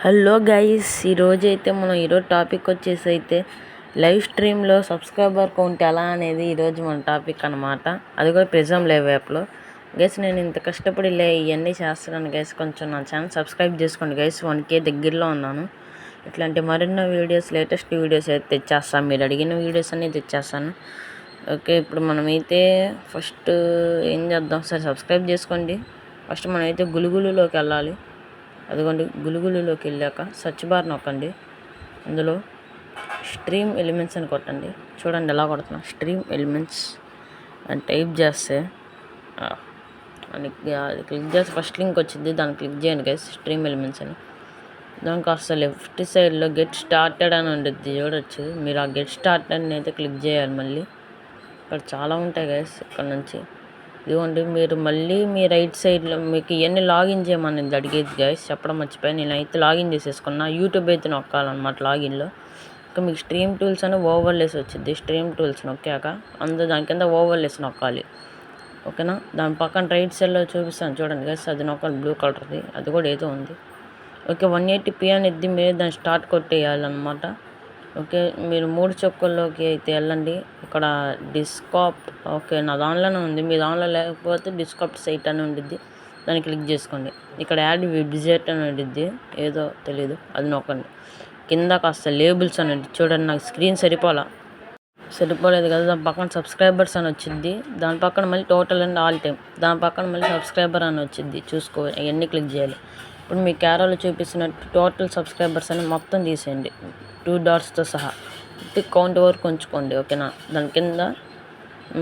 Hello guys, ఈరోజైతే మనం topic వచ్చేసి అయితే లైవ్ స్ట్రీమ్లో సబ్స్క్రైబర్ కౌంట్ ఎలా అనేది ఈరోజు మన టాపిక్ అనమాట. అది కూడా ప్రిజమ్ లైవ్ యాప్లో. గైస్ నేను ఇంత కష్టపడి ఇవన్నీ చేస్తున్నాను గైస్. కొంచెం నా ఛానల్ సబ్స్క్రైబ్ చేసుకోండి గైస్. 1K దగ్గరలో ఉన్నాను. ఇట్లాంటి మరిన్నో వీడియోస్, లేటెస్ట్ వీడియోస్ అయితే తెచ్చేస్తాను. మీరు అడిగిన వీడియోస్ అన్నీ తెచ్చేస్తాను. ఓకే, ఇప్పుడు మనమైతే ఫస్ట్ ఏం చేద్దాం, సరే సబ్స్క్రైబ్ చేసుకోండి. ఫస్ట్ మనమైతే గులుగులులోకి వెళ్ళాలి. అదిగోండి, గులుగులులోకి వెళ్ళాక సర్చ్ బార్ నొక్కండి. అందులో స్ట్రీమ్ ఎలిమెంట్స్ అని కొట్టండి. చూడండి ఎలా కొడుతున్నా, స్ట్రీమ్ ఎలిమెంట్స్ అని టైప్ చేస్తే అది క్లిక్ చేస్తే ఫస్ట్ లింక్ వచ్చింది, దాన్ని క్లిక్ చేయండి గైస్. స్ట్రీమ్ ఎలిమెంట్స్ అని దానికి కాస్త లెఫ్ట్ సైడ్లో గెట్ స్టార్టెడ్ అని ఉంటుంది, చూడొచ్చు. మీరు ఆ గెట్ స్టార్టెడ్ అయితే క్లిక్ చేయాలి. మళ్ళీ ఇక్కడ చాలా ఉంటాయి గైస్. ఇక్కడ నుంచి ఇదిగోండి, మీరు మళ్ళీ మీ రైట్ సైడ్లో మీకు ఇవన్నీ లాగిన్ చేయమని అడిగేది గైస్, చెప్పడం మర్చిపోయి. నేనైతే లాగిన్ చేసేసుకున్నా. యూట్యూబ్ అయితే నొక్కాలన్నమాట లాగిన్లో. ఇంకా మీకు స్ట్రీమ్ టూల్స్ అని ఓవర్లేస్ వచ్చింది. స్ట్రీమ్ టూల్స్ నొక్కాక దాని కింద ఓవర్లేస్ నొక్కాలి. ఓకేనా, దాని పక్కన రైట్ సైడ్లో చూపిస్తాను చూడండి గైస్, అది నొక్కాలి. బ్లూ కలర్ది అది కూడా ఏదో ఉంది. ఓకే, 180p అని ఎద్ది మీరు దాన్ని స్టార్ట్ కొట్టేయాలన్నమాట. ఓకే, మీరు 3 చుక్కల్లోకి అయితే వెళ్ళండి. ఇక్కడ డిస్కాప్, ఓకే నా దానిలోనే ఉంది, మీ దానిలో లేకపోతే డిస్కాప్ సైట్ అని ఉండిద్ది, దాన్ని క్లిక్ చేసుకోండి. ఇక్కడ యాడ్ విడ్జెట్ అని ఉండిద్ది, ఏదో తెలీదు, అది నొక్కండి. కింద కాస్త లేబుల్స్ అని చూడండి. నాకు స్క్రీన్ సరిపోలేదు కదా, దాని పక్కన సబ్స్క్రైబర్స్ అని వచ్చింది. దాని పక్కన మళ్ళీ టోటల్ అండ్ ఆల్ టైమ్, దాని పక్కన మళ్ళీ సబ్స్క్రైబర్ అని వచ్చింది. చూసుకో, అవన్నీ క్లిక్ చేయాలి. ఇప్పుడు మీ కెమెరాలో చూపిస్తున్నట్టు టోటల్ సబ్స్క్రైబర్స్ అని మొత్తం తీసేయండి, 2 డాట్స్తో సహా. కౌంట్ వరకు ఉంచుకోండి. ఓకేనా, దాని కింద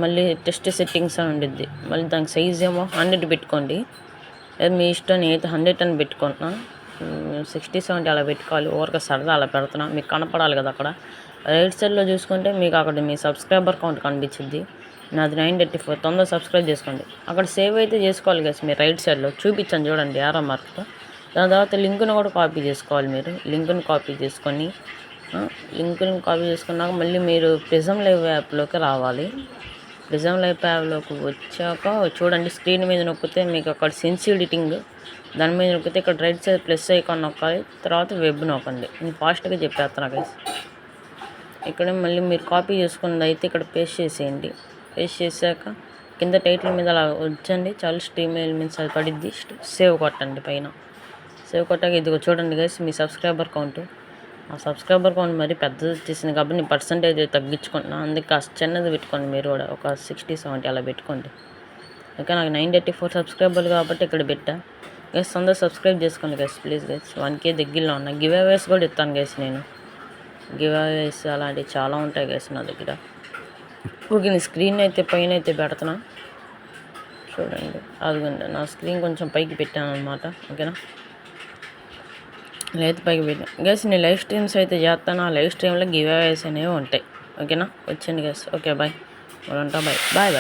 మళ్ళీ టెస్ట్ సెట్టింగ్స్ అని ఉండిద్ది. మళ్ళీ దానికి సైజ్ ఏమో 100 పెట్టుకోండి. మీ ఇష్టం, నేనైతే 100 అని పెట్టుకుంటున్నా. 60, 70 అలా పెట్టుకోవాలి. ఊరికే సరదా అలా పెడుతున్నా, మీకు కనపడాలి కదా. అక్కడ రైట్ సైడ్లో చూసుకుంటే మీకు అక్కడ మీ సబ్స్క్రైబర్ కౌంట్ కనిపించింది. నాది 984. తొందరగా సబ్స్క్రైబ్ చేసుకోండి. అక్కడ సేవ్ అయితే చేసుకోవాలి కదా మీరు. రైట్ సైడ్లో చూపించాను చూడండి యారో మార్క్తో. దాని తర్వాత లింక్ను కూడా కాపీ చేసుకోవాలి. మీరు లింక్ను కాపీ చేసుకున్నాక మళ్ళీ మీరు ప్రిజమ్ లైవ్ యాప్లోకి రావాలి. ప్రిజమ్ లైవ్ యాప్లోకి వచ్చాక చూడండి, స్క్రీన్ మీద నొక్కితే మీకు అక్కడ సెన్స్ ఎడిటింగ్, దాని మీద నొక్కితే ఇక్కడ రైట్ సైడ్ ప్లస్ ఐకాన్ నొక్కాలి. తర్వాత వెబ్ నొక్కండి. నేను ఫాస్ట్గా చెప్పేస్తున్నా గైస్. ఇక్కడ మళ్ళీ మీరు కాపీ చేసుకున్నది అయితే ఇక్కడ పేస్ట్ చేసేయండి. పేస్ట్ చేశాక కింద టైటిల్ మీద అలా వచ్చండి, చాలు. స్ట్రీమ్ ఎలిమెంట్స్ అది పడిద్ది. సేవ్ కొట్టండి పైన. సేవ్ కొట్టాక ఇదిగో చూడండి గైస్, మీ సబ్స్క్రైబర్ కౌంట్. ఆ సబ్స్క్రైబర్ కౌంట్ మరి పెద్దది వచ్చేసింది కాబట్టి నేను పర్సంటేజ్ తగ్గించుకుంటున్నాను. అందుకే కాస్త చిన్నది పెట్టుకోండి. మీరు కూడా ఒక 60, 70 అలా పెట్టుకోండి. ఓకే, నాకు 984 సబ్స్క్రైబర్లు కాబట్టి ఇక్కడ పెట్టా గైస్. అందరూ సబ్స్క్రైబ్ చేసుకోండి గైస్, ప్లీజ్ గైస్. 1K దగ్గరలో ఉన్నా. గివ్ అవేస్ కూడా ఇస్తాను గైస్. నేను గివ్ అవేస్ అలాంటివి చాలా ఉంటాయి గైస్ నా దగ్గర. ఓకే, నీ స్క్రీన్ అయితే పైన అయితే పెడుతున్నా చూడండి. అదిగోండి, నా స్క్రీన్ కొంచెం పైకి పెట్టాను అనమాట. ఓకేనా, లేదు పైకి పెట్టాను గైస్. నేను లైవ్ స్ట్రీమ్స్ అయితే చేస్తాను. ఆ లైవ్ స్ట్రీమ్లో గివ్ అవేస్ అనేవి ఉంటాయి. ఓకేనా, వచ్చండి గైస్. ఓకే బాయ్, ఉంటా. Bye bye bye.